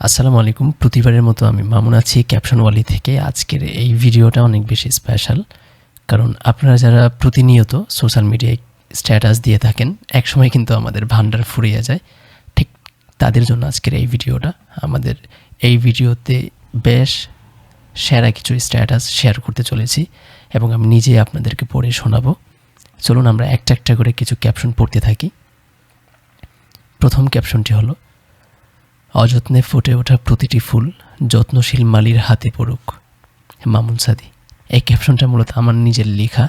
আসসালামু আলাইকুম। প্রতিবারের মতো আমি মামুন আছি ক্যাপশন ওয়ালি থেকে। আজকের এই ভিডিওটা অনেক বেশি স্পেশাল, কারণ আপনারা যারা প্রতিনিয়ত সোশ্যাল মিডিয়ায় স্ট্যাটাস দিয়ে থাকেন, একসময় কিন্তু আমাদের ভান্ডার ফুরিয়ে যায়। ঠিক তাদের জন্য আজকের এই ভিডিওটা। আমাদের এই ভিডিওতে বেশ সেরা কিছু স্ট্যাটাস শেয়ার করতে চলেছি এবং আমি নিজে আপনাদেরকে পড়ে শোনাবো। চলুন আমরা একটা একটা করে কিছু ক্যাপশন পড়তে থাকি। প্রথম ক্যাপশনটি হলো, অযত্নে ফুটে ওঠা প্রতিটি ফুল যত্নশীল মালির হাতে পড়ুক, মামুন সাদি। এই ক্যাপশনটা মূলত আমার নিজের লেখা।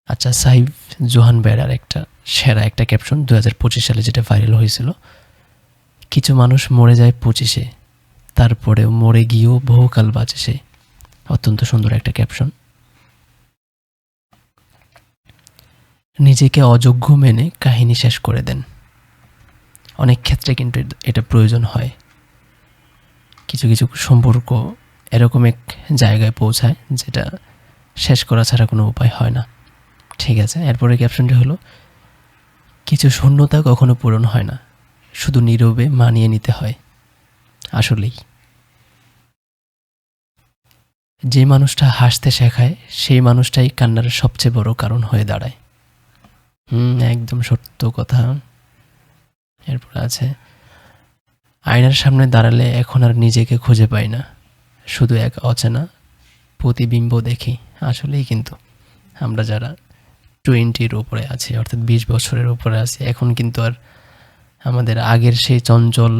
আচ্ছা, সাইফ জোহান বেড়ার একটা সেরা একটা ক্যাপশন 2025 সালে যেটা ভাইরাল হয়েছিল, কিছু মানুষ মরে যায় 25-এ, তারপরেও মরে গিয়েও বহুকাল বাঁচে সে। অত্যন্ত সুন্দর একটা ক্যাপশন। নিজেকে অযোগ্য মেনে কাহিনী শেষ করে দেন। অনেক ক্ষেত্রে কিন্তু এটা প্রয়োজন হয়। কিছু কিছু সম্পর্ক এরকম এক জায়গায় পৌঁছায় যেটা শেষ করা ছাড়া কোনো উপায় হয় না। ঠিক আছে, এরপরে ক্যাপশনটি হলো, কিছু শূন্যতা কখনো পূরণ হয় না, শুধু নীরবে মানিয়ে নিতে হয়। আসলেই যে মানুষটা হাসতে শেখায় সেই মানুষটাই কান্নার সবচেয়ে বড় কারণ হয়ে দাঁড়ায়। একদম সত্য কথা। এরপর আছে, আয়নার সামনে দাঁড়ালে এখন আর নিজেকে খুঁজে পাই না, শুধু এক অচেনা প্রতিবিম্ব দেখি। আসলেই কিন্তু আমরা যারা 20-র উপরে আছি, অর্থাৎ 20 বছরের উপরে আছি, এখন কিন্তু আর আমাদের আগের সেই চঞ্চল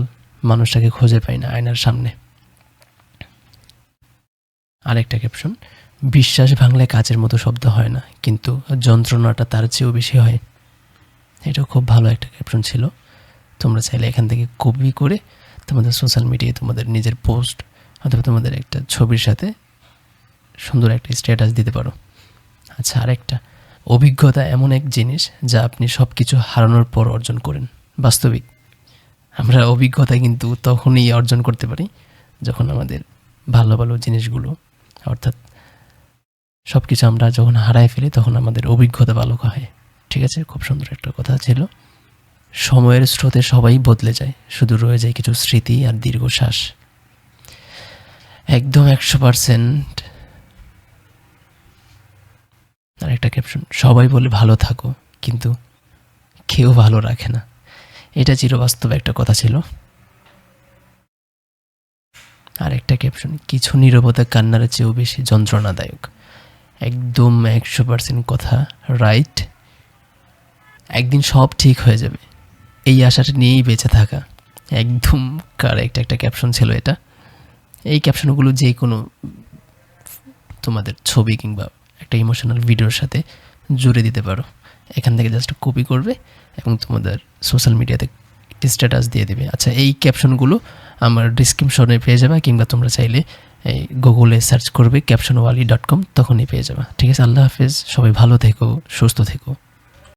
মানুষটাকে খুঁজে পাই না আয়নার সামনে। আরেকটা ক্যাপশন, বিশ্বাস ভাঙলে কাচের মতো শব্দ হয় না, কিন্তু যন্ত্রণাটা তার চেয়েও বেশি হয়। এটাও খুব ভালো একটা ক্যাপশন ছিল। তোমরা চাইলে এখান থেকে কপি করে তোমাদের সোশ্যাল মিডিয়ায় তোমাদের নিজের পোস্ট অথবা তোমাদের একটা ছবির সাথে সুন্দর একটা স্ট্যাটাস দিতে পারো। আচ্ছা, আরেকটা, অভিজ্ঞতা এমন এক জিনিস যা আপনি সব কিছু হারানোর পর অর্জন করেন। বাস্তবিক আমরা অভিজ্ঞতা কিন্তু তখনই অর্জন করতে পারি যখন আমাদের ভালো ভালো জিনিসগুলো, অর্থাৎ সব কিছু আমরা যখন হারায় ফেলি তখন আমাদের অভিজ্ঞতা ভালো হয়। ঠিক আছে, খুব সুন্দর একটা কথা ছিল। সময়ের স্রোতে সবাই বদলে যায়, শুধু রয়ে যায় কিছু স্মৃতি আর দীর্ঘশ্বাস। একদম 100%। আর একটা ক্যাপশন, সবাই বলে ভালো থাকো, কিন্তু কেউ ভালো রাখে না। এটা চিরবাস্তব একটা কথা ছিল। আর একটা ক্যাপশন, কিছু নীরবতা কান্নার চেয়েও বেশি যন্ত্রণাদায়ক। একদম 100% কথা, রাইট। একদিন সব ঠিক হয়ে যাবে, এই আশাটা নিয়েই বেঁচে থাকা। একদম কারেক্ট একটা ক্যাপশন ছিল এটা। এই ক্যাপশনগুলো যে কোনো তোমাদের ছবি কিংবা একটা ইমোশনাল ভিডিওর সাথে জুড়ে দিতে পারো। এখান থেকে জাস্ট কপি করবে এবং তোমাদের সোশ্যাল মিডিয়াতে স্ট্যাটাস দিয়ে দেবে। আচ্ছা, এই ক্যাপশনগুলো আমার ডিসক্রিপশনে পেয়ে যাবে, কিংবা তোমরা চাইলে এই গুগলে সার্চ করবে captionwali.com, তখনই পেয়ে যাবে। ঠিক আছে, আল্লাহ হাফেজ, সবাই ভালো থেকো, সুস্থ থেকো।